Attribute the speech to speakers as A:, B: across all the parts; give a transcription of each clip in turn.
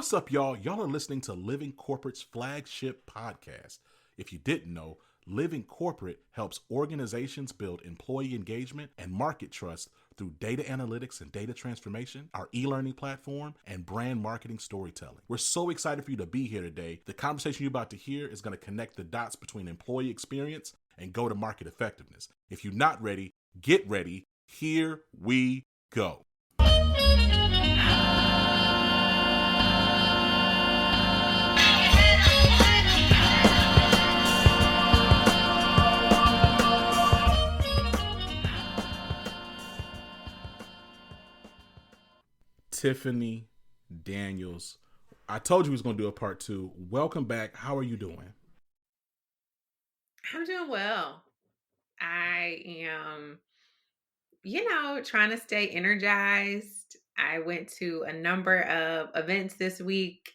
A: What's up, y'all? Y'all are listening to Living Corporate's flagship podcast. If you didn't know, Living Corporate helps organizations build employee engagement and market trust through data analytics and data transformation, our e-learning platform, and brand marketing storytelling. We're so excited for you to be here today. The conversation you're about to hear is going to connect the dots between employee experience and go-to-market effectiveness. If you're not ready, get ready. Here we go. Tiffany Daniels. I told you we was going to do a part 2. Welcome back. How are you doing?
B: I'm doing well. I am, trying to stay energized. I went to a number of events this week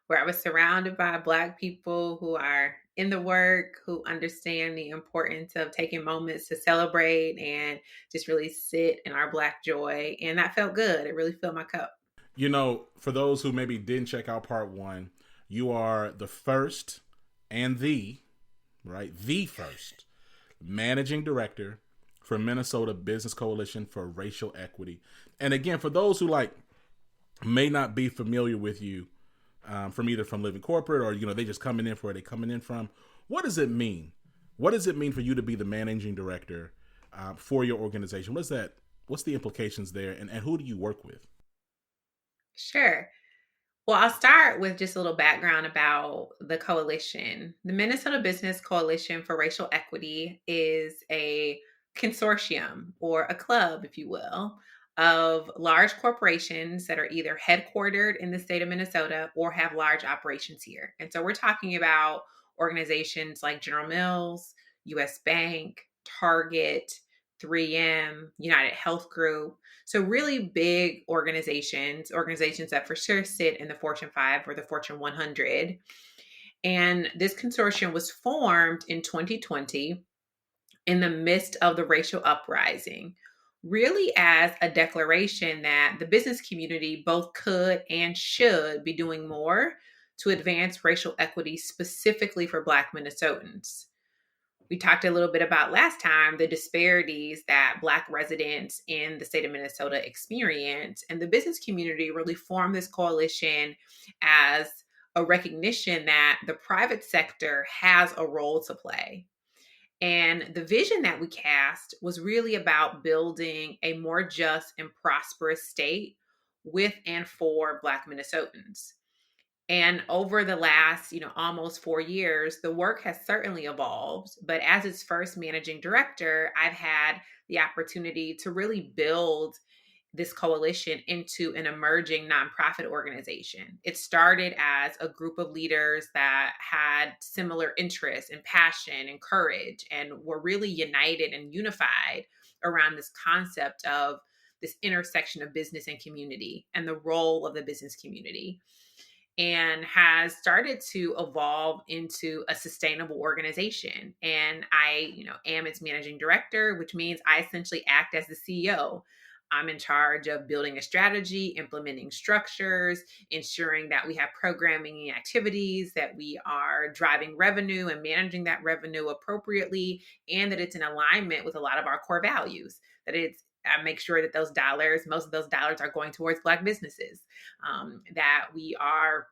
B: where I was surrounded by Black people who are in the work, who understand the importance of taking moments to celebrate and just really sit in our Black joy. And that felt good. It really filled my cup.
A: You know, for those who maybe didn't check out part 1, you are the first and the first managing director for Minnesota Business Coalition for Racial Equity. And again, for those who may not be familiar with you from either from Living Corporate or they just coming in for where they coming in from, what does it mean? What does it mean for you to be the managing director for your organization? What's the implications there, and who do you work with?
B: Sure. Well, I'll start with just a little background about the coalition. The Minnesota Business Coalition for Racial Equity is a consortium or a club, if you will, of large corporations that are either headquartered in the state of Minnesota or have large operations here. And so we're talking about organizations like General Mills, US Bank, Target, 3M, United Health Group. So really big organizations that for sure sit in the Fortune 5 or the Fortune 100. And this consortium was formed in 2020 in the midst of the racial uprising, really as a declaration that the business community both could and should be doing more to advance racial equity specifically for Black Minnesotans. We talked a little bit about last time the disparities that Black residents in the state of Minnesota experience. And the business community really formed this coalition as a recognition that the private sector has a role to play. And the vision that we cast was really about building a more just and prosperous state with and for Black Minnesotans. And over the last, almost 4 years, the work has certainly evolved. But as its first managing director, I've had the opportunity to really build this coalition into an emerging nonprofit organization. It started as a group of leaders that had similar interests and passion and courage and were really united and unified around this concept of this intersection of business and community and the role of the business community, and has started to evolve into a sustainable organization. And I, am its managing director, which means I essentially act as the CEO. I'm in charge of building a strategy, implementing structures, ensuring that we have programming and activities, that we are driving revenue and managing that revenue appropriately, and that it's in alignment with a lot of our core values, that I make sure that most of those dollars are going towards Black businesses, that we are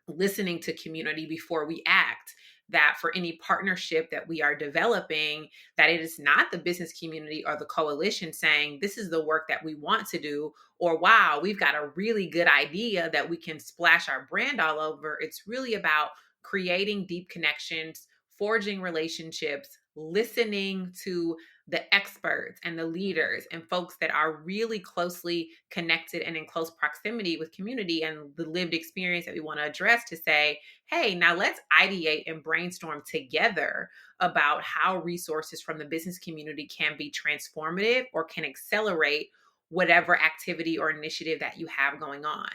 B: listening to community before we act, that for any partnership that we are developing, that it is not the business community or the coalition saying, this is the work that we want to do, or wow, we've got a really good idea that we can splash our brand all over. It's really about creating deep connections, forging relationships, listening to the experts and the leaders and folks that are really closely connected and in close proximity with community and the lived experience that we want to address, to say, hey, now let's ideate and brainstorm together about how resources from the business community can be transformative or can accelerate whatever activity or initiative that you have going on.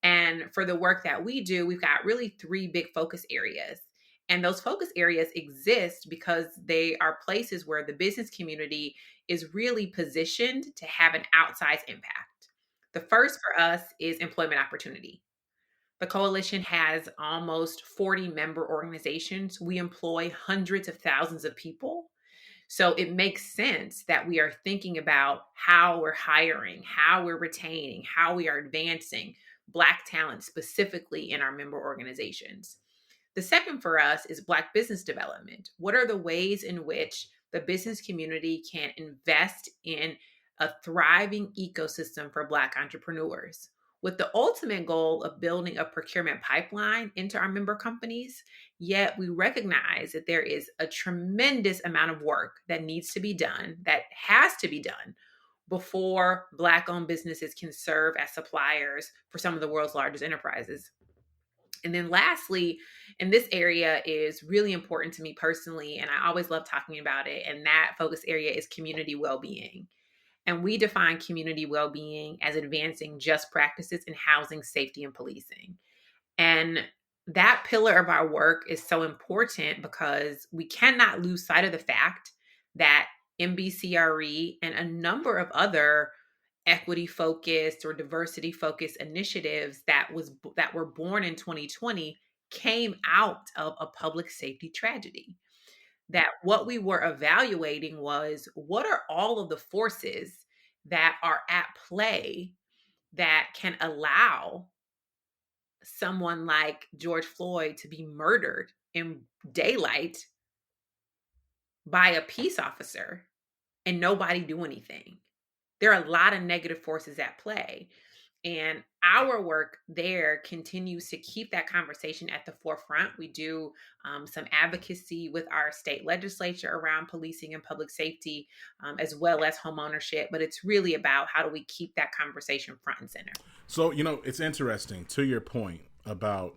B: And for the work that we do, we've got really 3 big focus areas. And those focus areas exist because they are places where the business community is really positioned to have an outsized impact. The first for us is employment opportunity. The coalition has almost 40 member organizations. We employ hundreds of thousands of people. So it makes sense that we are thinking about how we're hiring, how we're retaining, how we are advancing Black talent specifically in our member organizations. The second for us is Black business development. What are the ways in which the business community can invest in a thriving ecosystem for Black entrepreneurs? With the ultimate goal of building a procurement pipeline into our member companies, yet we recognize that there is a tremendous amount of work that needs to be done, that has to be done before Black owned businesses can serve as suppliers for some of the world's largest enterprises. And then lastly, and this area is really important to me personally, and I always love talking about it, and that focus area is community well-being. And we define community well-being as advancing just practices in housing, safety, and policing. And that pillar of our work is so important because we cannot lose sight of the fact that MBCRE and a number of other equity focused or diversity focused initiatives that were born in 2020 came out of a public safety tragedy. That what we were evaluating was, what are all of the forces that are at play that can allow someone like George Floyd to be murdered in daylight by a peace officer and nobody do anything? There are a lot of negative forces at play. And our work there continues to keep that conversation at the forefront. We do some advocacy with our state legislature around policing and public safety, as well as home ownership. But it's really about how do we keep that conversation front and center.
A: So, it's interesting to your point about,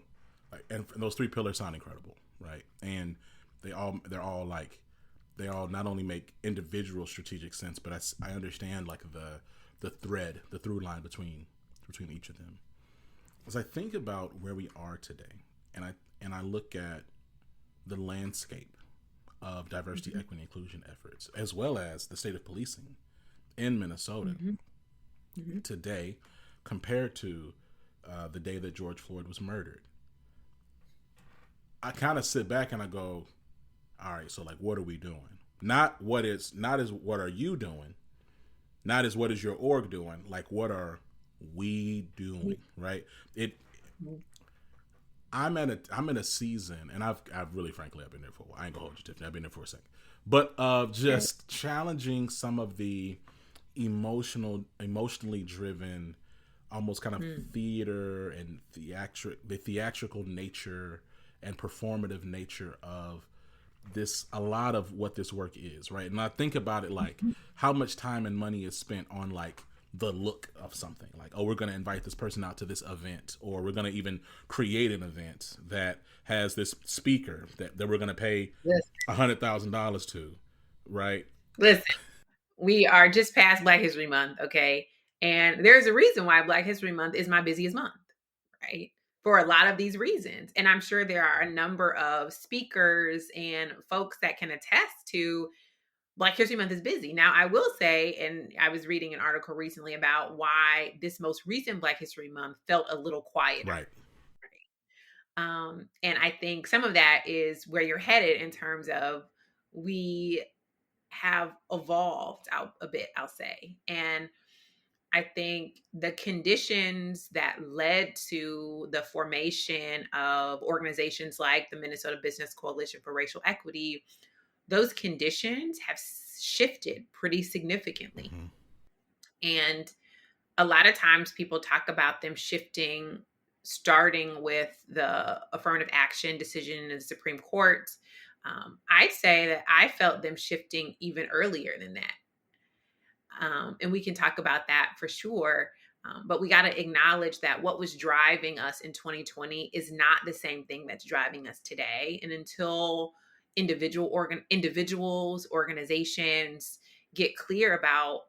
A: and those three pillars sound incredible, right? And they all not only make individual strategic sense, but I understand like the through line between each of them. As I think about where we are today, and I look at the landscape of diversity, mm-hmm. equity, inclusion efforts, as well as the state of policing in Minnesota mm-hmm. Mm-hmm. today, compared to the day that George Floyd was murdered, I kind of sit back and I go, all right, so like, what are we doing? Not what are you doing? Not as what is your org doing? Like, what are we doing? Right? I'm in a season, and I've really, frankly, I've been there for a while. I ain't gonna hold you, Tiffany. I've been there for a second, but just challenging some of the emotionally driven, almost kind of theater and theatrical nature and performative nature of this, a lot of what this work is, right? And I think about it like how much time and money is spent on like the look of something, like, oh, we're going to invite this person out to this event, or we're going to even create an event that has this speaker that we're going to pay $100,000 to, right?
B: Listen, we are just past Black History Month, okay? And there's a reason why Black History Month is my busiest month, right? For a lot of these reasons. And I'm sure there are a number of speakers and folks that can attest to Black History Month is busy. Now, I will say, and I was reading an article recently about why this most recent Black History Month felt a little quieter.
A: Right.
B: And I think some of that is where you're headed in terms of we have evolved out a bit, I'll say. And I think the conditions that led to the formation of organizations like the Minnesota Business Coalition for Racial Equity, those conditions have shifted pretty significantly. Mm-hmm. And a lot of times people talk about them shifting, starting with the affirmative action decision in the Supreme Court. I'd say that I felt them shifting even earlier than that. And we can talk about that for sure. But we got to acknowledge that what was driving us in 2020 is not the same thing that's driving us today. And until individuals, organizations get clear about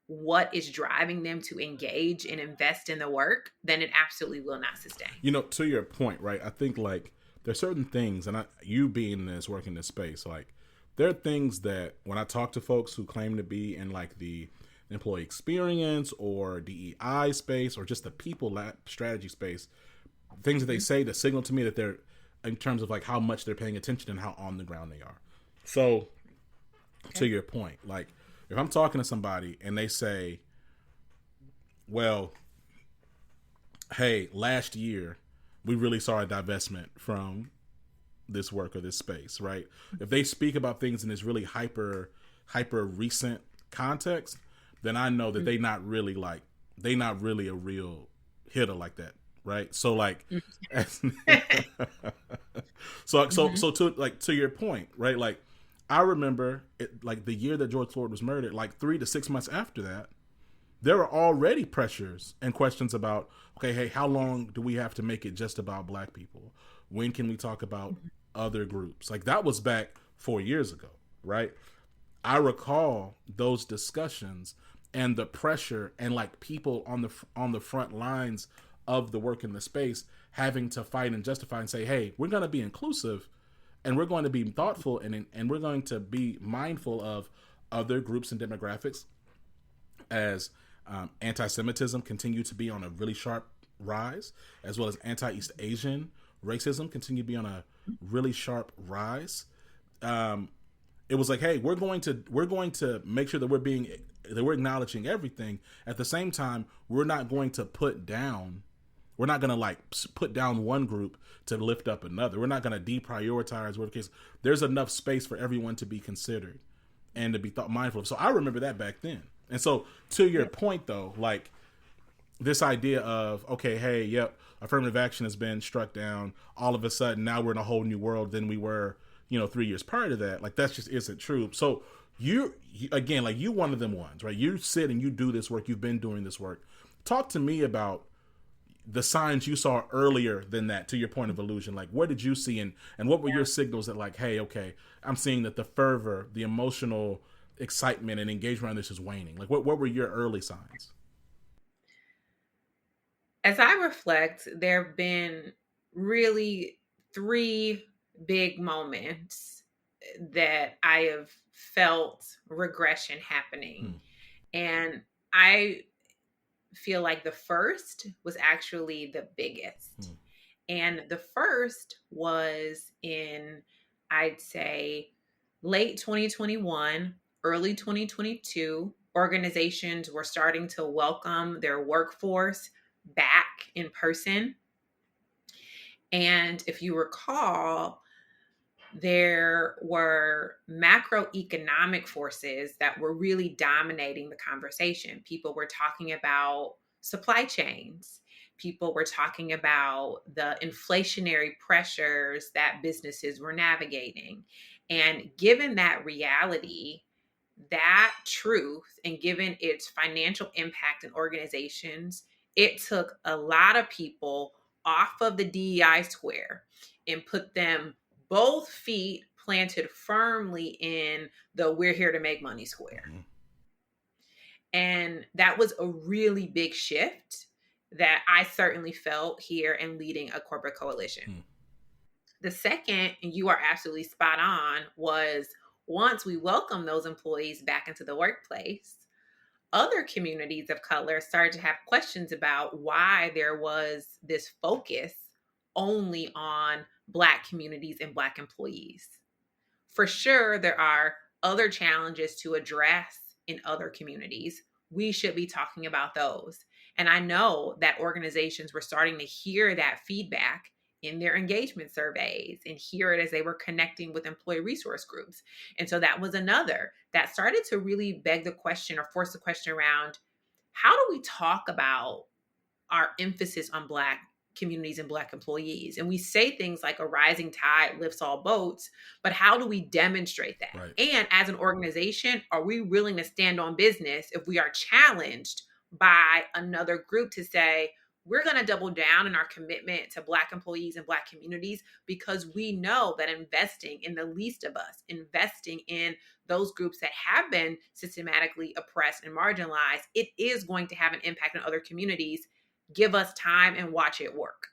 B: what is driving them to engage and invest in the work, then it absolutely will not sustain.
A: To your point, right? I think like there's certain things, and you being this, working this space, like there are things that when I talk to folks who claim to be in like the employee experience or DEI space or just the people strategy space, things that they say that signal to me that they're, in terms of like how much they're paying attention and how on the ground they are. So to your point, like if I'm talking to somebody and they say, well, hey, last year we really saw a divestment from this work or this space, right? If they speak about things in this really hyper recent context, then I know that they not really a real hitter like that, right? So like, so to your point, right? Like I remember it, like the year that George Floyd was murdered, like 3 to 6 months after that, there were already pressures and questions about, okay, hey, how long do we have to make it just about Black people? When can we talk about other groups? Like that was back 4 years ago, right? I recall those discussions and the pressure and like people on the front lines of the work in the space having to fight and justify and say, hey, we're going to be inclusive and we're going to be thoughtful and we're going to be mindful of other groups and demographics as anti-Semitism continued to be on a really sharp rise, as well as anti-East Asian racism continued to be on a really sharp rise. It was like, hey, we're going to make sure that we're acknowledging everything. At the same time, we're not going to put down one group to lift up another. We're not going to deprioritize whatever case. There's enough space for everyone to be considered and to be mindful of. So I remember that back then. And so to your point though, like this idea of, okay, hey, yep, affirmative action has been struck down. All of a sudden now we're in a whole new world than we were, 3 years prior to that. Like that just isn't true. So you again, like you one of them ones, right? You sit and you do this work. You've been doing this work. Talk to me about the signs you saw earlier than that, to your point of illusion. Like what did you see and what were your signals that like, hey, okay, I'm seeing that the fervor, the emotional excitement and engagement on this is waning? Like what were your early signs?
B: As I reflect, there have been really 3 big moments that I have felt regression happening. And I feel like the first was actually the biggest. And the first was in, I'd say, late 2021, early 2022. Organizations were starting to welcome their workforce back in person. And if you recall, there were macroeconomic forces that were really dominating the conversation. People were talking about supply chains. People were talking about the inflationary pressures that businesses were navigating. And given that reality, that truth, and given its financial impact in organizations, it took a lot of people off of the DEI square and put them both feet planted firmly in the we're here to make money square. And that was a really big shift that I certainly felt here in leading a corporate coalition. The second, and you are absolutely spot on, was once we welcome those employees back into the workplace, other communities of color started to have questions about why there was this focus only on Black communities and Black employees. For sure, there are other challenges to address in other communities. We should be talking about those. And I know that organizations were starting to hear that feedback in their engagement surveys and hear it as they were connecting with employee resource groups. And so that was another that started to really beg the question or force the question around, how do we talk about our emphasis on Black communities and Black employees? And we say things like a rising tide lifts all boats, but how do we demonstrate that? Right. And as an organization, are we willing to stand on business if we are challenged by another group to say, we're going to double down in our commitment to Black employees and Black communities because we know that investing in the least of us, investing in those groups that have been systematically oppressed and marginalized, it is going to have an impact on other communities. Give us time and watch it work.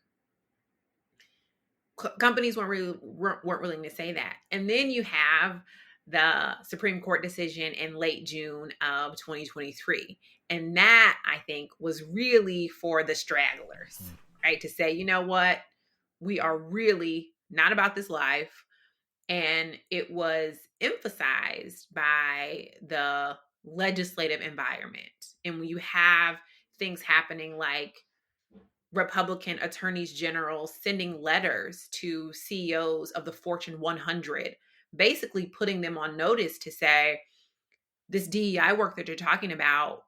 B: Companies weren't willing to say that. And then you have the Supreme Court decision in late June of 2023. And that, I think, was really for the stragglers, right? To say, you know what, we are really not about this life. And it was emphasized by the legislative environment. And when you have things happening like Republican attorneys general sending letters to CEOs of the Fortune 100, basically putting them on notice to say, this DEI work that you're talking about,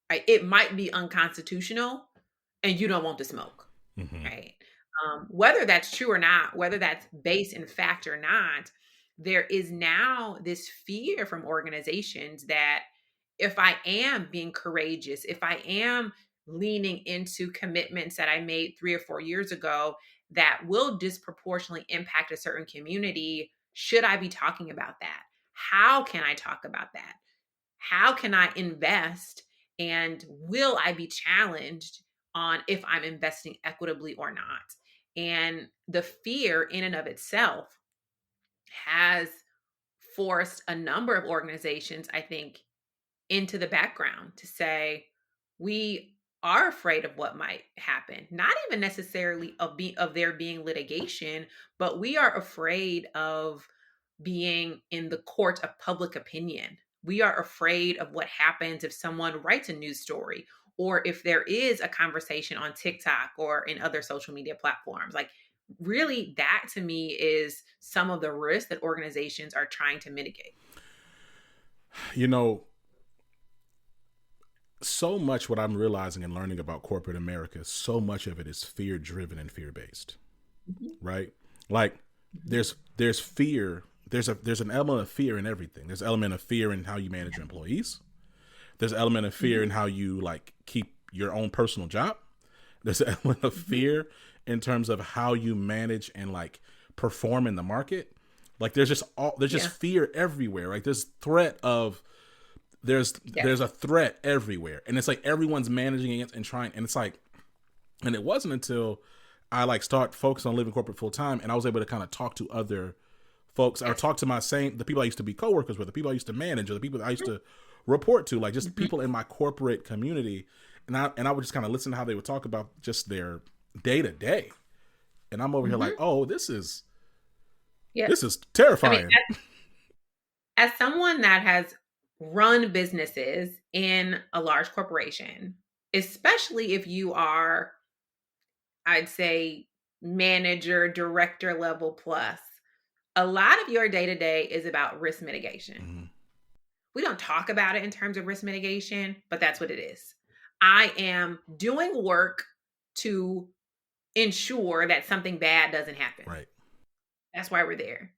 B: right, it might be unconstitutional and you don't want the smoke, right? Whether that's true or not, whether that's based in fact or not, there is now this fear from organizations that if I am being courageous, if I am leaning into commitments that I made 3 or 4 years ago that will disproportionately impact a certain community, should I be talking about that? How can I talk about that? How can I invest? And will I be challenged on if I'm investing equitably or not? And the fear in and of itself has forced a number of organizations, I think, into the background to say, we are afraid of what might happen, not even necessarily of there being litigation, but we are afraid of being in the court of public opinion. We are afraid of what happens if someone writes a news story or if there is a conversation on TikTok or in other social media platforms. Like, really, that to me is some of the risks that organizations are trying to mitigate.
A: You know, so much what I'm realizing and learning about corporate America, so much of it is fear driven and fear based, right? Like there's fear. There's an element of fear in everything. There's an element of fear in how you manage your employees. There's an element of fear in how you like keep your own personal job. There's an element of fear in terms of how you manage and like perform in the market. Like there's just fear everywhere. Right? There's a threat everywhere, and it's like everyone's managing against and trying. And it's like, and it wasn't until I like start focusing on living corporate full time, and I was able to kind of talk to other folks or talk to the people I used to be coworkers with, the people I used to manage, or the people that I used to report to, like just people in my corporate community. And I would just kind of listen to how they would talk about just their day to day. And I'm over here like, oh, this is terrifying.
B: I mean, as someone that has run businesses in a large corporation, especially if you are, I'd say, manager, director level plus, a lot of your day to day is about risk mitigation. We don't talk about it in terms of risk mitigation, but that's what it is. I am doing work to ensure that something bad doesn't happen.
A: Right.
B: That's why we're there.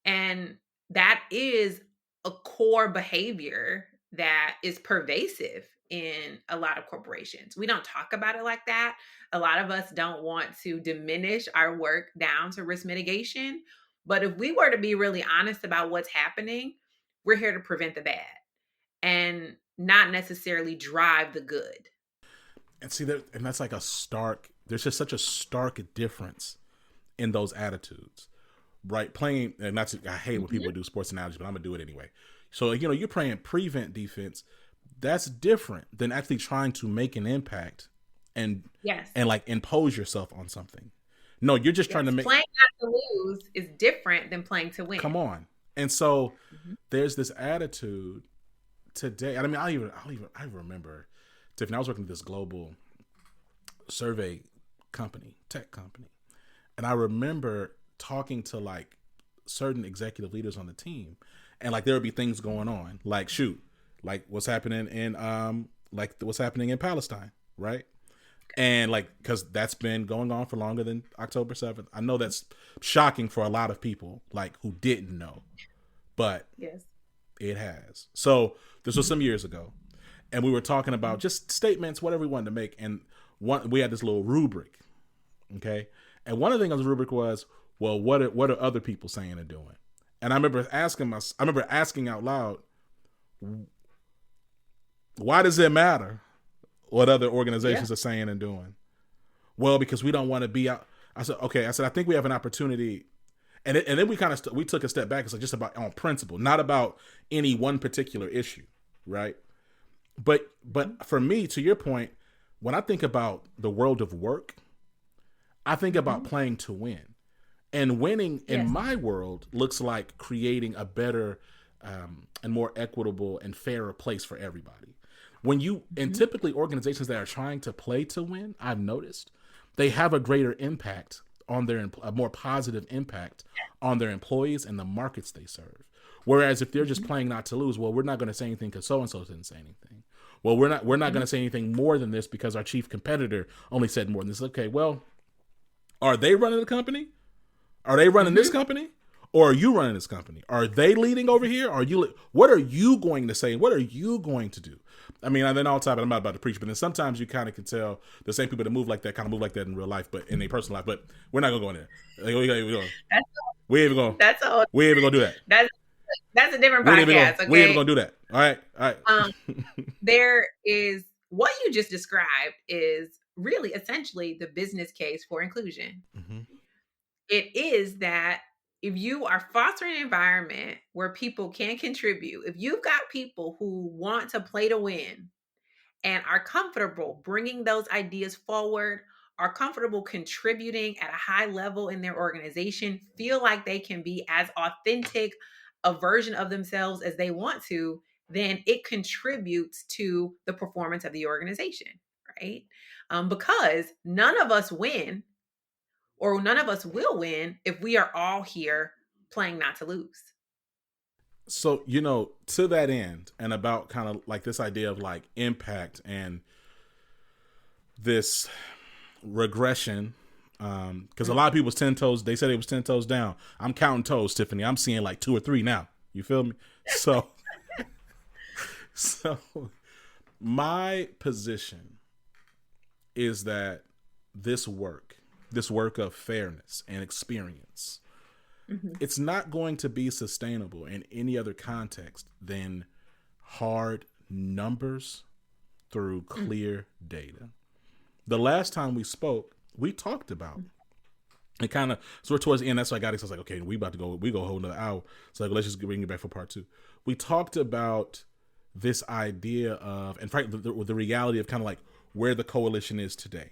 B: And that is a core behavior that is pervasive in a lot of corporations. We don't talk about it like that. A lot of us don't want to diminish our work down to risk mitigation. But if we were to be really honest about what's happening, we're here to prevent the bad and not necessarily drive the good.
A: And see that, and that's like there's just such a stark difference in those attitudes, right? Playing, and I hate when people do sports analogies, but I'm gonna do it anyway. So, you're playing prevent defense. That's different than actually trying to make an impact and like impose yourself on something. No, you're just trying to make
B: playing not to lose is different than playing to win.
A: Come on. And so there's this attitude today. I mean, I remember, Tiffany, I was working with this global survey company, tech company. And I remember talking to like certain executive leaders on the team, and like there would be things going on, like like what's happening in what's happening in Palestine, right? And like, because that's been going on for longer than October 7th. I know that's shocking for a lot of people, like who didn't know, but it has. So this was some years ago, and we were talking about just statements, whatever we wanted to make, and we had this little rubric, okay? And one of the things on the rubric was, well, what are other people saying and doing? And I remember asking out loud, why does it matter what other organizations are saying and doing? Well, because we don't want to be out. I said, okay. I said, I think we have an opportunity. And then we we took a step back. It's like just about on principle, not about any one particular issue. Right. But for me, to your point, when I think about the world of work, I think about playing to win. And winning in
B: Yes.
A: my world looks like creating a better and more equitable and fairer place for everybody. When you, and
B: Mhm.
A: typically organizations that are trying to play to win, I've noticed they have a greater impact on their, a more positive impact on their employees and the markets they serve. Whereas if they're just
B: Mhm.
A: playing not to lose, well, we're not going to say anything because so and so didn't say anything. Well, we're not going
B: Mhm.
A: to say anything more than this because our chief competitor only said more than this. Okay, well, are they running the company? Are they running this
B: Mhm.
A: company? Or are you running this company? Are they leading over here? Are you? What are you going to say? What are you going to do? I mean, and then all the time, I'm not about to preach, but then sometimes you kind of can tell the same people that move like that kind of move like that in real life, but in their personal life. But we're not gonna go in there. Like,
B: That's
A: we ain't even gonna
B: that's a
A: we ain't even gonna do that.
B: that's that's a different
A: We ain't even gonna
B: podcast,
A: we ain't even
B: okay?
A: gonna do that. All right, all right.
B: Um, there is what you just described is really essentially the business case for inclusion.
A: Mm-hmm.
B: It is that if you are fostering an environment where people can contribute, if you've got people who want to play to win and are comfortable bringing those ideas forward, are comfortable contributing at a high level in their organization, feel like they can be as authentic a version of themselves as they want to, then it contributes to the performance of the organization, right? Because none of us win or none of us will win if we are all here playing not to lose.
A: So to that end, and about kind of like this idea of like impact and this regression, because a lot of people was 10 toes, they said it was 10 toes down. I'm counting toes, Tiffany. I'm seeing like 2 or 3 now. You feel me? So so my position is that this work of fairness and experience,
B: Mm-hmm.
A: it's not going to be sustainable in any other context than hard numbers through clear data. The last time we spoke, we talked about it kind of, so we're towards the end. That's why I got it. So I was like, okay, we go a whole another hour. So like, let's just bring it back for part 2. We talked about this idea of, and frankly, the reality of kind of like where the coalition is today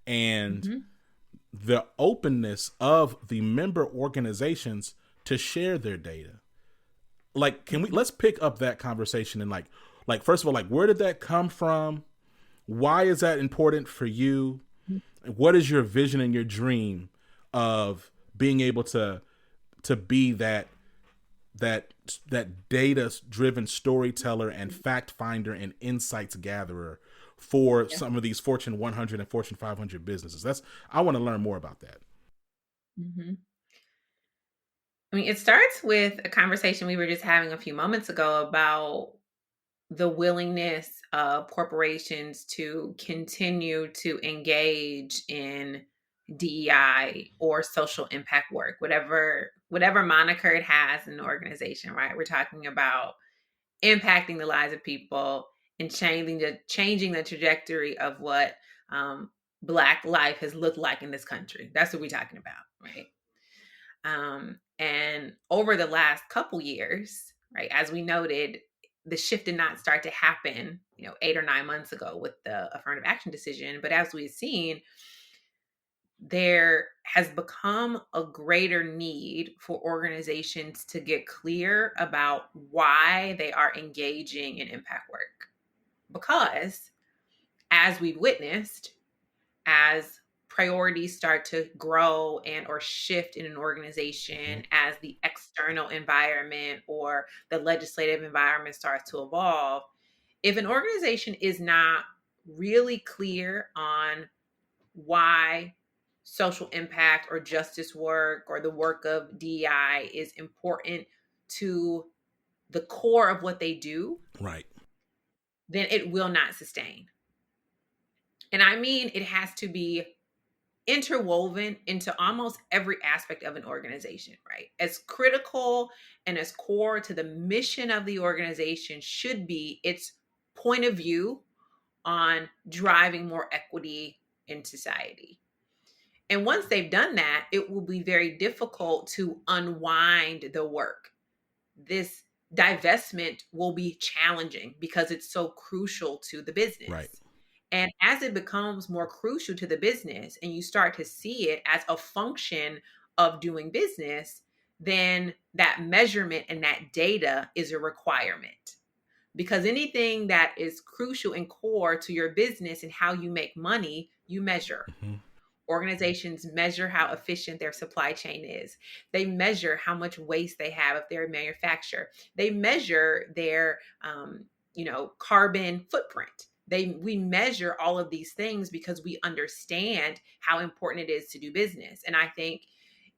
A: and
B: Mm-hmm.
A: the openness of the member organizations to share their data. Like, let's pick up that conversation and like first of all, like, where did that come from? Why is that important for you? What is your vision and your dream of being able to be that data driven storyteller and fact finder and insights gatherer for
B: Yeah.
A: some of these Fortune 100 and Fortune 500 businesses? I want to learn more about that.
B: Mm-hmm. I mean, it starts with a conversation we were just having a few moments ago about the willingness of corporations to continue to engage in DEI or social impact work, whatever moniker it has in the organization, right? We're talking about impacting the lives of people and changing the trajectory of what Black life has looked like in this country. That's what we're talking about, right? And over the last couple years, right, as we noted, the shift did not start to happen, 8 or 9 months ago with the affirmative action decision. But as we've seen, there has become a greater need for organizations to get clear about why they are engaging in impact work. Because as we've witnessed, as priorities start to grow and or shift in an
A: Mm-hmm.
B: organization, as the external environment or the legislative environment starts to evolve, if an organization is not really clear on why social impact or justice work or the work of DEI is important to the core of what they do,
A: Right.
B: then it will not sustain. And I mean, it has to be interwoven into almost every aspect of an organization, right? As critical and as core to the mission of the organization should be its point of view on driving more equity in society. And once they've done that, it will be very difficult to unwind the work. This divestment will be challenging because it's so crucial to the
A: Right.
B: business. And as it becomes more crucial to the business and you start to see it as a function of doing business, then that measurement and that data is a requirement. Because anything that is crucial and core to your business and how you make money, you measure.
A: Mm-hmm.
B: Organizations measure how efficient their supply chain is. They measure how much waste they have if they're a manufacturer. They measure their, carbon footprint. We measure all of these things because we understand how important it is to do business. And I think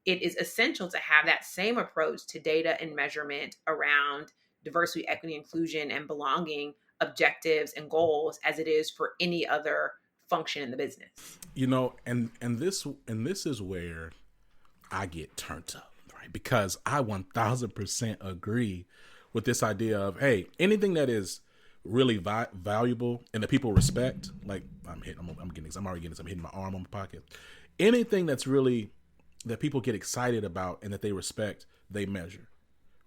B: it is essential to have that same approach to data and measurement around diversity, equity, inclusion, and belonging objectives and goals as it is for any other function in the business.
A: And this is where I get turned up, right? Because I 1000% agree with this idea of, hey, anything that is really valuable and that people respect, like I'm already getting some hitting my arm on my pocket. Anything that's really that people get excited about and that they respect, they measure,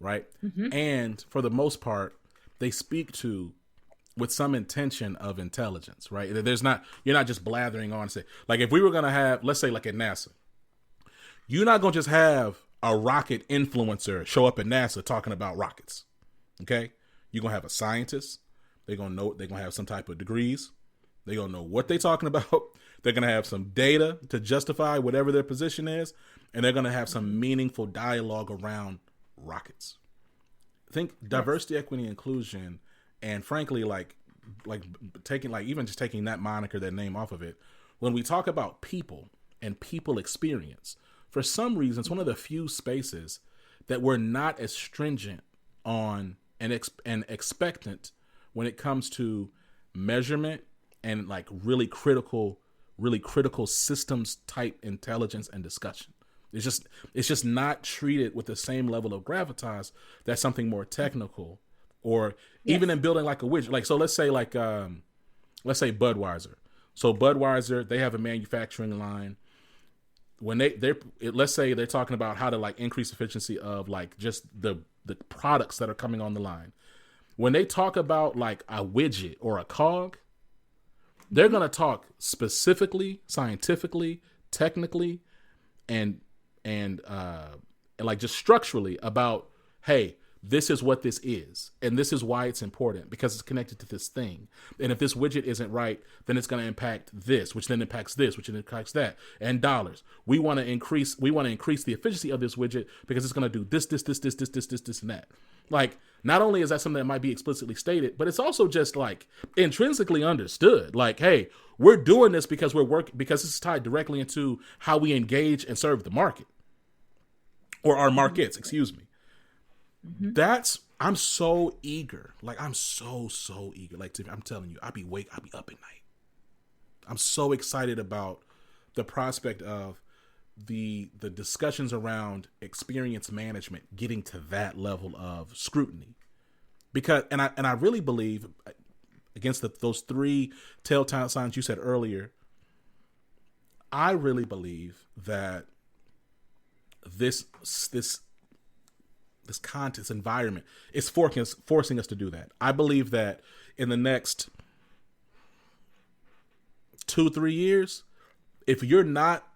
A: right?
B: Mm-hmm.
A: And for the most part, they speak to with some intention of intelligence, right? You're not just blathering on. Say, like if we were gonna have, let's say, like at NASA, you're not gonna just have a rocket influencer show up at NASA talking about rockets. Okay, you're gonna have a scientist. They're gonna have some type of degrees. They're gonna know what they're talking about. They're gonna have some data to justify whatever their position is, and they're gonna have some meaningful dialogue around rockets. Think diversity, equity, inclusion, and frankly, like taking even just taking that moniker, that name off of it. When we talk about people and people experience, for some reason, it's one of the few spaces that we're not as stringent on and expectant when it comes to measurement and like really critical systems type intelligence and discussion. It's just not treated with the same level of gravitas that something more technical, or even in building like a widget. Like, so let's say Budweiser. So Budweiser, they have a manufacturing line. When let's say they're talking about how to like increase efficiency of like just the products that are coming on the line. When they talk about like a widget or a cog, they're going to talk specifically, scientifically, technically, and like just structurally about, hey, this is what this is, and this is why it's important, because it's connected to this thing. And if this widget isn't right, then it's going to impact this, which then impacts this, which then impacts that, and dollars. We want to increase the efficiency of this widget because it's going to do this, and that. Like, not only is that something that might be explicitly stated, but it's also just like intrinsically understood. Like, hey, we're doing this because because this is tied directly into how we engage and serve the market, or our markets, excuse me. Mm-hmm. I'm so eager. Like, I'm so eager. Like, I'm telling you, I'll be up at night. I'm so excited about the prospect of the discussions around experience management getting to that level of scrutiny. Because, and I really believe, against those three telltale signs you said earlier, I really believe that this content, environment is forcing us to do that. I believe that in the next 2-3 years, if you're not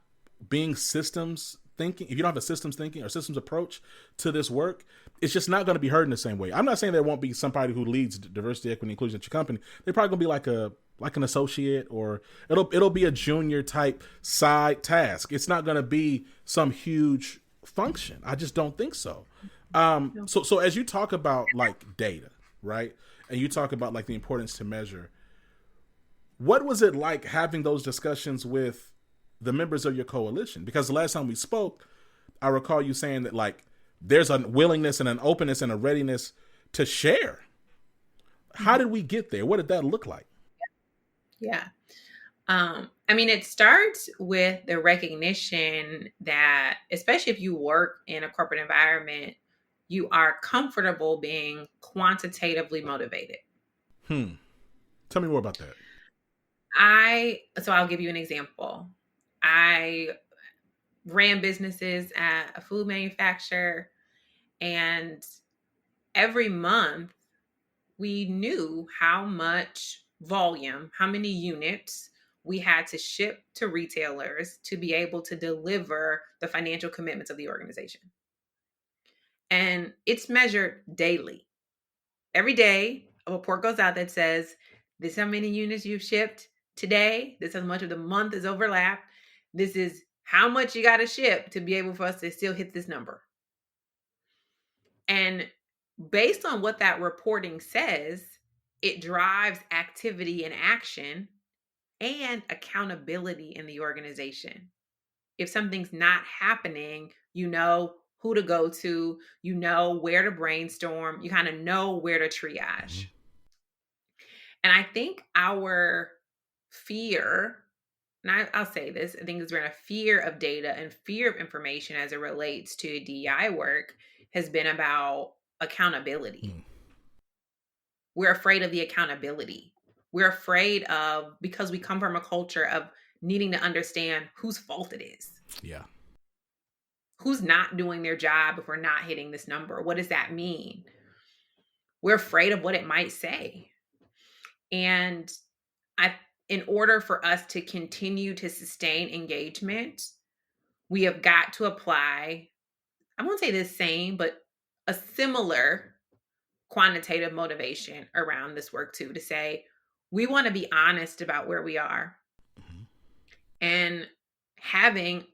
A: being systems thinking, if you don't have a systems thinking or systems approach to this work, it's just not going to be heard in the same way. I'm not saying there won't be somebody who leads diversity, equity, inclusion at your company. They're probably going to be like an associate, or it'll be a junior type side task. It's not going to be some huge function. I just don't think so. So as you talk about like data, right? And you talk about like the importance to measure, what was it like having those discussions with the members of your coalition? Because the last time we spoke, I recall you saying that like there's a willingness and an openness and a readiness to share. How did we get there? What did that look like?
B: Yeah. I mean, it starts with the recognition that, especially if you work in a corporate environment, you are comfortable being quantitatively motivated.
A: Tell me more about that.
B: So I'll give you an example. I ran businesses at a food manufacturer, and every month we knew how much volume, how many units we had to ship to retailers to be able to deliver the financial commitments of the organization. And it's measured daily. Every day, a report goes out that says, this is how many units you've shipped today. This is how much of the month is overlapped. This is how much you got to ship to be able for us to still hit this number. And based on what that reporting says, it drives activity and action and accountability in the organization. If something's not happening, you know who to go to, you know where to brainstorm, you kind of know where to triage. And I think our fear, and I'll say this, I think there's been a fear of data and fear of information as it relates to DEI work has been about accountability. We're afraid of the accountability. We're afraid of, because we come from a culture of needing to understand whose fault it is.
A: Yeah.
B: Who's not doing their job if we're not hitting this number? What does that mean? We're afraid of what it might say. And in order for us to continue to sustain engagement, we have got to apply, I won't say the same, but a similar quantitative motivation around this work too, to say, we want to be honest about where we are. And having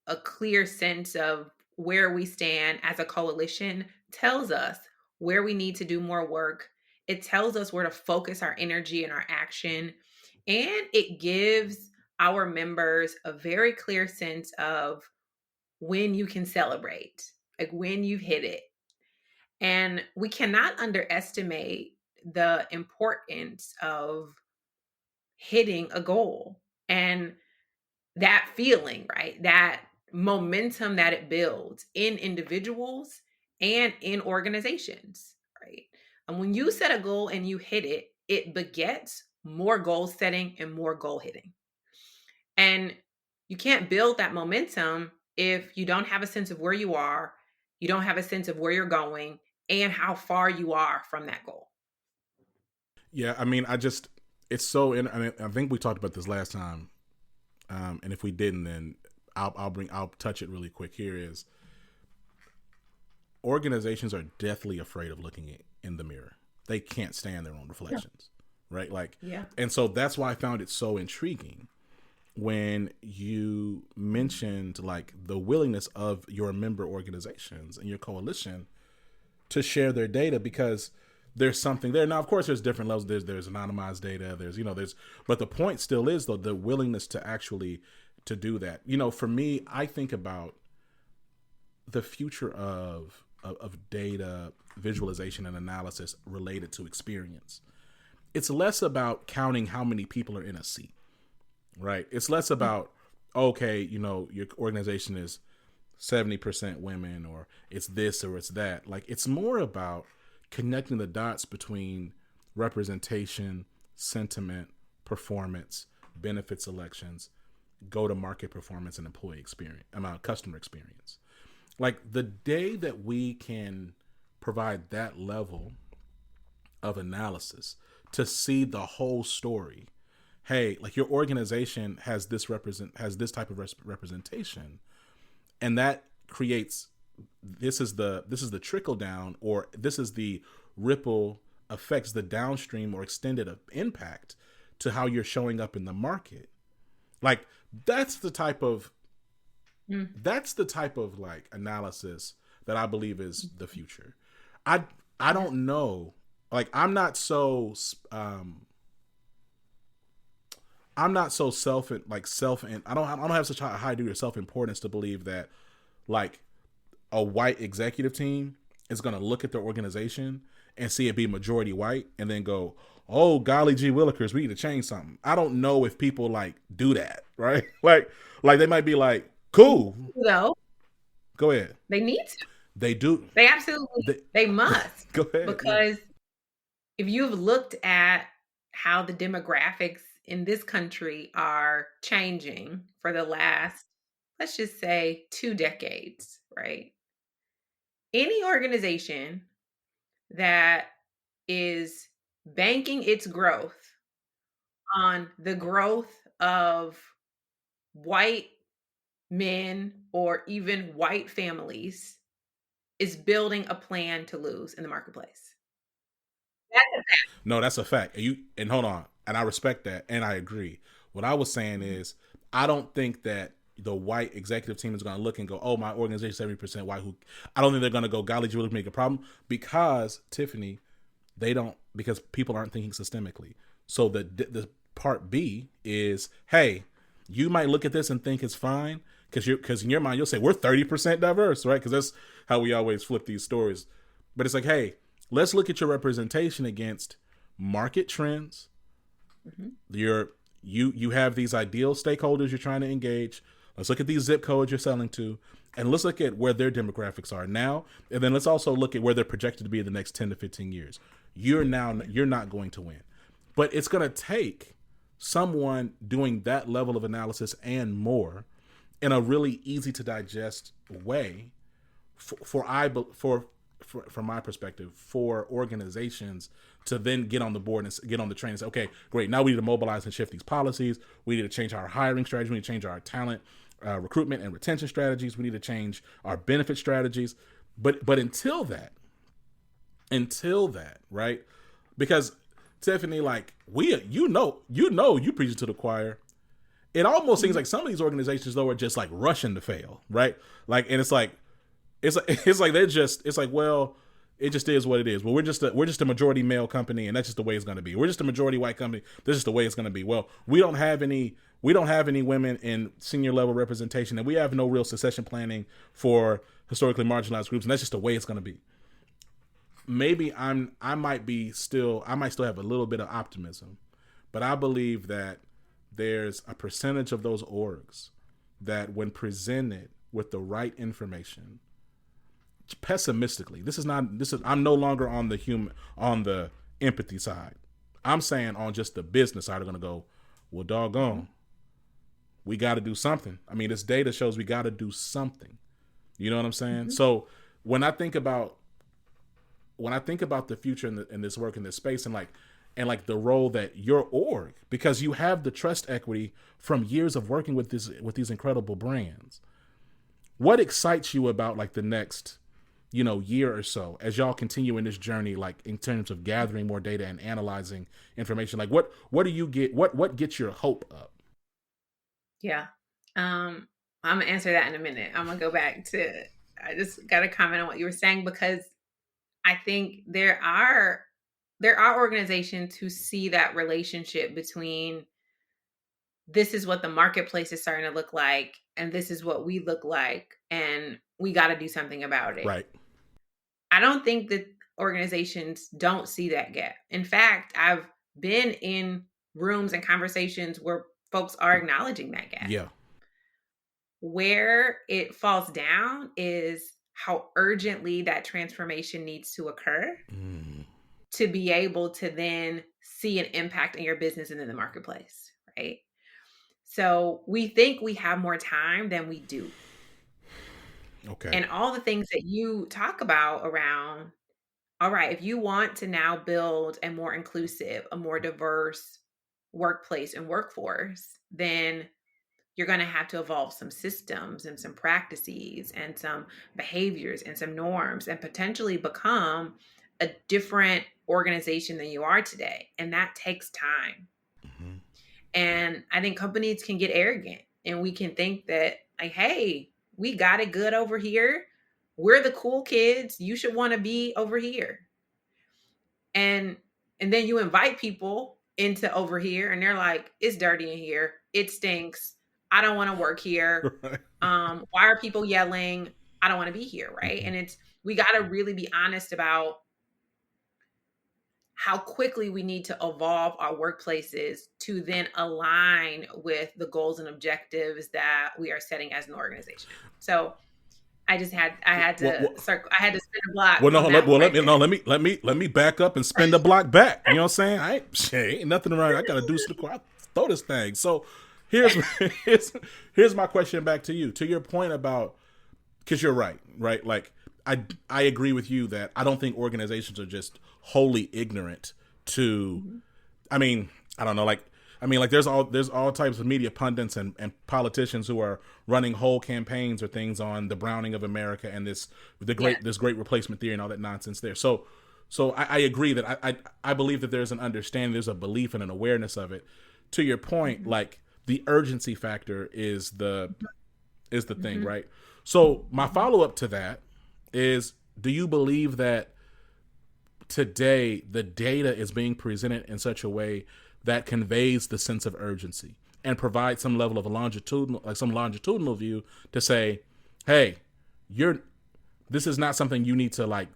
B: a clear sense of where we stand as a coalition tells us where we need to do more work. It tells us where to focus our energy and our action. And it gives our members a very clear sense of when you can celebrate, like when you've hit it. And we cannot underestimate the importance of hitting a goal and that feeling, right? That momentum that it builds in individuals and in organizations, right? And when you set a goal and you hit it, it begets more goal setting and more goal hitting. And you can't build that momentum if you don't have a sense of where you are, you don't have a sense of where you're going, and how far you are from that goal.
A: Yeah, I mean, it's so. I think we talked about this last time, and if we didn't, then I'll touch it really quick. Here is, organizations are deathly afraid of looking in the mirror. They can't stand their own reflections, right? Like, and so that's why I found it so intriguing when you mentioned like the willingness of your member organizations and your coalition to share their data, because there's something there. Now, of course, there's different levels. There's anonymized data. But the point still is though the willingness to actually to do that. For me, I think about the future of data visualization and analysis related to experience. It's less about counting how many people are in a seat, right? It's less about, okay, your organization is 70% women, or it's this or it's that. Like, it's more about connecting the dots between representation, sentiment, performance, benefit selections, go-to-market performance, and employee experience, customer experience. Like, the day that we can provide that level of analysis to see the whole story, hey, like your organization has this type of representation, and that creates, this is the trickle down, or this is the ripple effects, the downstream or extended impact to how you're showing up in the market. Like, that's the type of like analysis that I believe is the future. I don't know. Like, I'm not so self and I don't have such a high degree of self-importance to believe that like a white executive team is going to look at their organization and see it be majority white and then go, oh, golly gee willikers, we need to change something. I don't know if people like do that, right? like they might be like, cool.
B: No.
A: Go ahead.
B: They need to.
A: They do.
B: They absolutely, they must.
A: Go ahead.
B: Because if you've looked at how the demographics in this country are changing for the last, let's just say 2 decades, right? Any organization that is banking its growth on the growth of white men or even white families is building a plan to lose in the marketplace. That's a fact.
A: No, that's a fact. And hold on, and I respect that, and I agree. What I was saying is, I don't think that the white executive team is going to look and go, "Oh, my organization is 70% white." Who I don't think they're going to go, "Golly, you really make a problem," because Tiffany, they don't, because people aren't thinking systemically. So the part B is, hey, you might look at this and think it's fine because in your mind you'll say we're 30% diverse, right? Because that's how we always flip these stories. But it's like, hey, let's look at your representation against market trends. You have these ideal stakeholders you're trying to engage. Let's look at these zip codes you're selling to, and let's look at where their demographics are now, and then let's also look at where they're projected to be in the next 10 to 15 years. You're not going to win, but it's going to take someone doing that level of analysis and more in a really easy to digest way from my perspective, for organizations to then get on the board and get on the train and say, okay, great, now we need to mobilize and shift these policies. We need to change our hiring strategy. We need to change our talent recruitment and retention strategies. We need to change our benefit strategies. But until that, right? Because Tiffany, like you preach to the choir. It almost seems like some of these organizations though are just like rushing to fail, right? Like, and it's like they're just, it's like, well, it just is what it is. Well, we're just a majority male company, and that's just the way it's going to be. We're just a majority white company. This is the way it's going to be. Well, we don't have any women in senior level representation, and we have no real succession planning for historically marginalized groups, and that's just the way it's going to be. Maybe I might still have a little bit of optimism, but I believe that there's a percentage of those orgs that, when presented with the right information, pessimistically, I'm no longer on the empathy side. I'm saying on just the business side, are going to go, well, doggone, we got to do something. I mean, this data shows we got to do something. You know what I'm saying? Mm-hmm. So when I think about the future in this work, in this space, and like the role that your org, because you have the trust equity from years of working with these incredible brands, what excites you about like the next, year or so as y'all continue in this journey, like in terms of gathering more data and analyzing information? Like what do you get? What gets your hope up?
B: Yeah. I'm gonna answer that in a minute. I'm gonna go back to, I just got to comment on what you were saying, because I think there are organizations who see that relationship between, this is what the marketplace is starting to look like, and this is what we look like, and we got to do something about it.
A: Right.
B: I don't think that organizations don't see that gap. In fact, I've been in rooms and conversations where folks are acknowledging that gap.
A: Yeah.
B: Where it falls down is how urgently that transformation needs to occur to be able to then see an impact in your business and in the marketplace, right? So we think we have more time than we do.
A: Okay.
B: And all the things that you talk about around, all right, if you want to now build a more inclusive, a more diverse workplace and workforce, then you're going to have to evolve some systems and some practices and some behaviors and some norms, and potentially become a different organization than you are today. And that takes time. Mm-hmm. And I think companies can get arrogant, and we can think that, like, hey, we got it good over here. We're the cool kids. You should want to be over here. And then you invite people into over here, and they're like, it's dirty in here. It stinks. I don't want to work here. Right. Why are people yelling? I don't want to be here, right? Mm-hmm. And we got to really be honest about how quickly we need to evolve our workplaces to then align with the goals and objectives that we are setting as an organization. So I had to spin a block.
A: Well, let me back up and spin the block back. You know what I'm saying? Ain't nothing around. I got to do some. I throw this thing. So here's my question back to you. To your point about, because you're right? Like I agree with you that I don't think organizations are just wholly ignorant to. Mm-hmm. I mean, I don't know. Like I mean, like there's all types of media pundits and politicians who are running whole campaigns or things on the browning of America and
B: Yeah.
A: this great replacement theory and all that nonsense there. So I agree that I believe that there's an understanding, there's a belief and an awareness of it. To your point,
B: Mm-hmm.
A: like the urgency factor is the thing,
B: Mm-hmm.
A: right? So my
B: Mm-hmm.
A: follow up to that is: do you believe that today the data is being presented in such a way that conveys the sense of urgency and provides some level of a longitudinal, like some longitudinal view to say, hey, you're this is not something you need to like,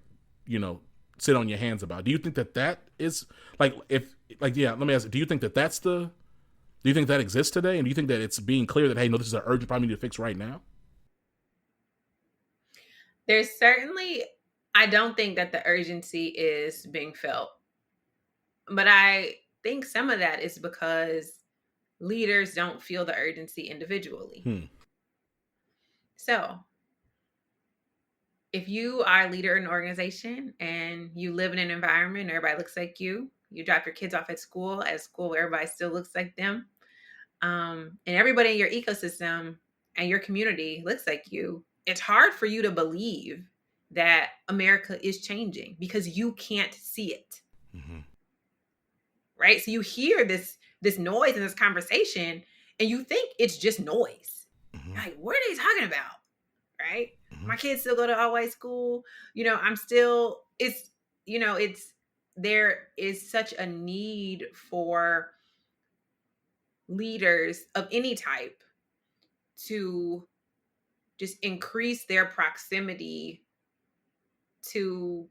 A: you know, sit on your hands about. Do you think that that is like if like yeah? Let me ask. Do you think that that's the do you think that exists today? And do you think that it's being clear that hey, no, this is an urgent problem you need to fix right now?
B: There's certainly, I don't think that the urgency is being felt, but I think some of that is because leaders don't feel the urgency individually.
A: Hmm.
B: So, if you are a leader in an organization and you live in an environment, everybody looks like you drop your kids off at school where everybody still looks like them, and everybody in your ecosystem and your community looks like you, it's hard for you to believe that America is changing because you can't see it,
A: Mm-hmm.
B: right? So you hear this noise in this conversation and you think it's just noise.
A: Mm-hmm.
B: Like, what are they talking about? Right?
A: Mm-hmm.
B: My kids still go to all white school. I'm still, it's, there is such a need for leaders of any type to just increase their proximity to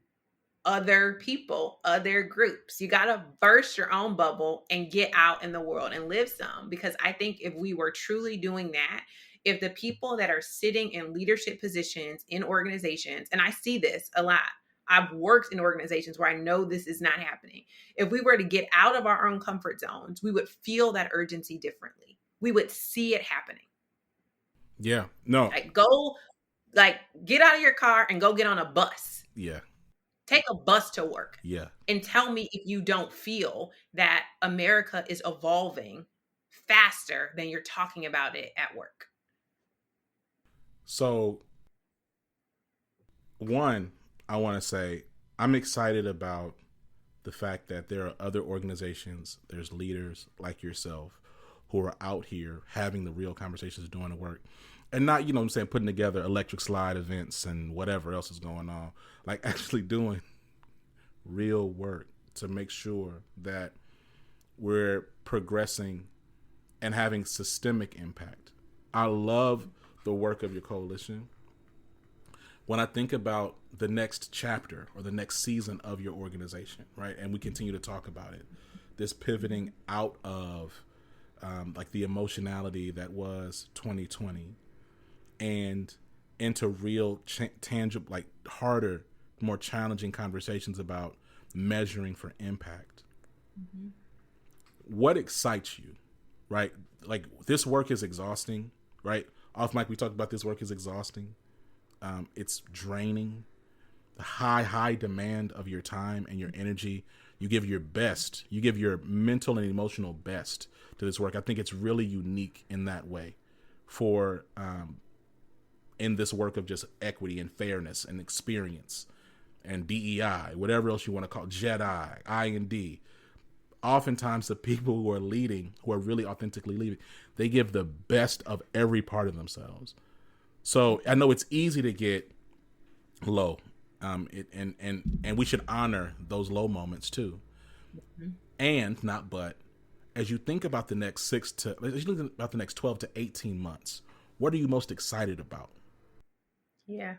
B: other people, other groups. You got to burst your own bubble and get out in the world and live some. Because I think if we were truly doing that, if the people that are sitting in leadership positions in organizations, and I see this a lot, I've worked in organizations where I know this is not happening. If we were to get out of our own comfort zones, we would feel that urgency differently. We would see it happening.
A: Yeah. No.
B: Like, go, like, get out of your car and go get on a bus.
A: Yeah.
B: Take a bus to work
A: Yeah.
B: and tell me if you don't feel that America is evolving faster than you're talking about it at work.
A: So one, I want to say I'm excited about the fact that there are other organizations, there's leaders like yourself who are out here having the real conversations, doing the work, and not, you know what I'm saying, putting together electric slide events and whatever else is going on, like actually doing real work to make sure that we're progressing and having systemic impact. I love the work of your coalition. When I think about the next chapter or the next season of your organization, right, and we continue to talk about it, this pivoting out of like the emotionality that was 2020 and into real tangible, like harder, more challenging conversations about measuring for impact.
B: Mm-hmm.
A: What excites you, right? Like this work is exhausting, right? Off mic, we talked about this work is exhausting. It's draining. The high demand of your time and your energy. You give your best. You give your mental and emotional best to this work. I think it's really unique in that way for in this work of just equity and fairness and experience and DEI, whatever else you want to call it, JEDI, I&D. Oftentimes the people who are leading, who are really authentically leading, they give the best of every part of themselves. So I know it's easy to get low, and we should honor those low moments too.
B: Mm-hmm.
A: And not but, as you think about the next as you think about the next 12 to 18 months, what are you most excited about?
B: Yeah.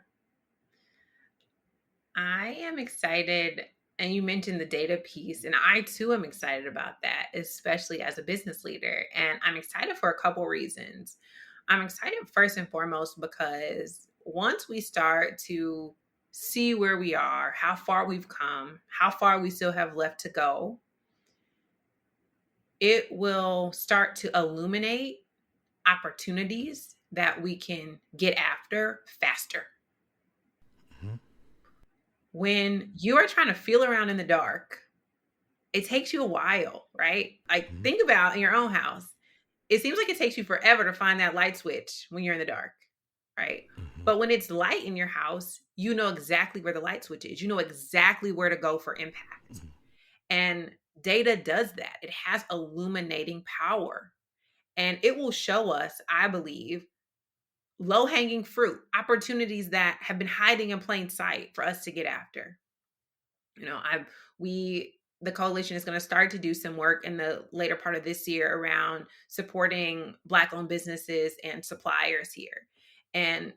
B: I am excited. And you mentioned the data piece, and I too am excited about that, especially as a business leader. And I'm excited for a couple reasons. I'm excited first and foremost because once we start to see where we are, how far we've come, how far we still have left to go, it will start to illuminate opportunities that we can get after faster.
A: Mm-hmm.
B: When you are trying to feel around in the dark it takes you a while, right? Like think about in your own house. It seems like it takes you forever to find that light switch when you're in the dark, right? But when it's light in your house, you know exactly where the light switch is. You know exactly where to go for impact. And data does that. It has illuminating power. And it will show us, I believe, low-hanging fruit, opportunities that have been hiding in plain sight for us to get after. You know, the coalition is going to start to do some work in the later part of this year around supporting Black-owned businesses and suppliers here. And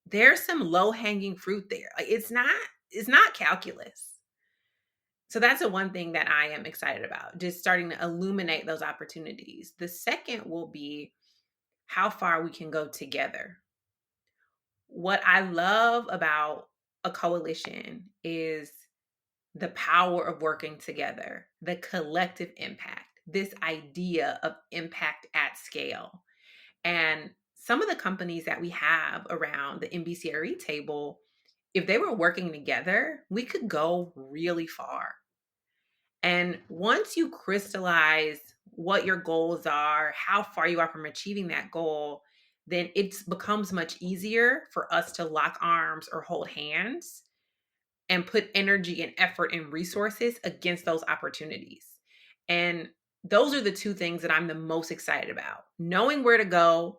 B: there's some low-hanging fruit there. Like it's not calculus. So that's the one thing that I am excited about, just starting to illuminate those opportunities. The second will be how far we can go together. What I love about a coalition is the power of working together, the collective impact, this idea of impact at scale. And some of the companies that we have around the NBCRE table, if they were working together, we could go really far. And once you crystallize what your goals are, how far you are from achieving that goal, then it becomes much easier for us to lock arms or hold hands and put energy and effort and resources against those opportunities. And those are the two things that I'm the most excited about. Knowing where to go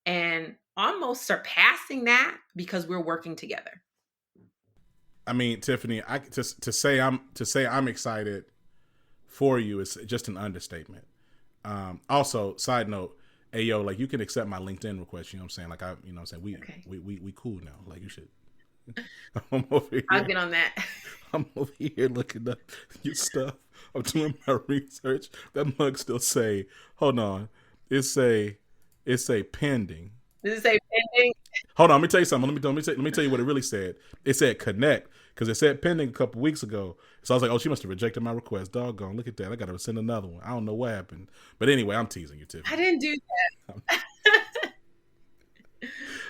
B: and almost surpassing that because we're working together.
A: I mean, Tiffany, to say I'm excited for you is just an understatement. Also, side note, hey yo, like you can accept my LinkedIn request, you know what I'm saying? Like you know what I'm saying? We cool now. Like you should. I'm over here.
B: I'll get on that.
A: I'm over here looking up your stuff. I'm doing my research. That mug still say, hold on. It say pending.
B: Does it say pending?
A: Hold on, let me tell you something. Let me tell you what it really said. It said connect because it said pending a couple weeks ago. So I was like, oh, she must have rejected my request. Doggone, look at that. I got to send another one. I don't know what happened. But anyway, I'm teasing you, Tiffany.
B: I didn't do that.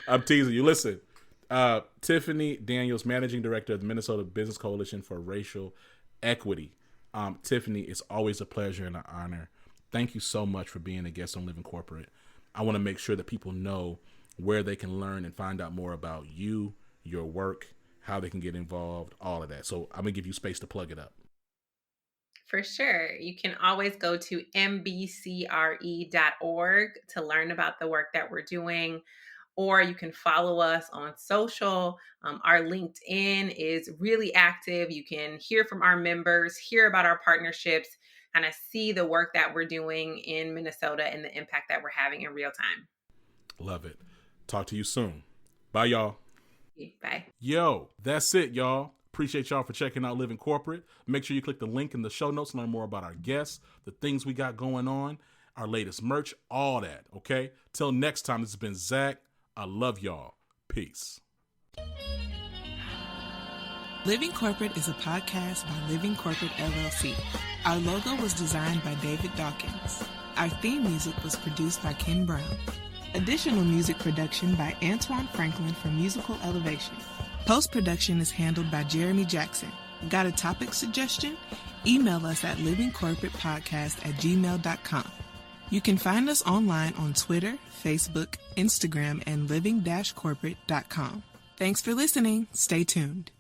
A: I'm teasing you. Listen, Tiffany Daniels, Managing Director of the Minnesota Business Coalition for Racial Equity. Tiffany, it's always a pleasure and an honor. Thank you so much for being a guest on Living Corporate. I want to make sure that people know where they can learn and find out more about you, your work, how they can get involved, all of that. So I'm going to give you space to plug it up.
B: For sure. You can always go to mbcre.org to learn about the work that we're doing, or you can follow us on social. Our LinkedIn is really active. You can hear from our members, hear about our partnerships, kind of see the work that we're doing in Minnesota and the impact that we're having in real time.
A: Love it. Talk to you soon. Bye, y'all.
B: Bye.
A: Yo, that's it, y'all. Appreciate y'all for checking out Living Corporate. Make sure you click the link in the show notes to learn more about our guests, the things we got going on, our latest merch, all that, okay? Till next time, this has been Zach. I love y'all. Peace.
C: Living Corporate is a podcast by Living Corporate LLC. Our logo was designed by David Dawkins. Our theme music was produced by Ken Brown. Additional music production by Antoine Franklin for Musical Elevation. Post-production is handled by Jeremy Jackson. Got a topic suggestion? Email us at livingcorporatepodcast@gmail.com. You can find us online on Twitter, Facebook, Instagram, and living-corporate.com. Thanks for listening. Stay tuned.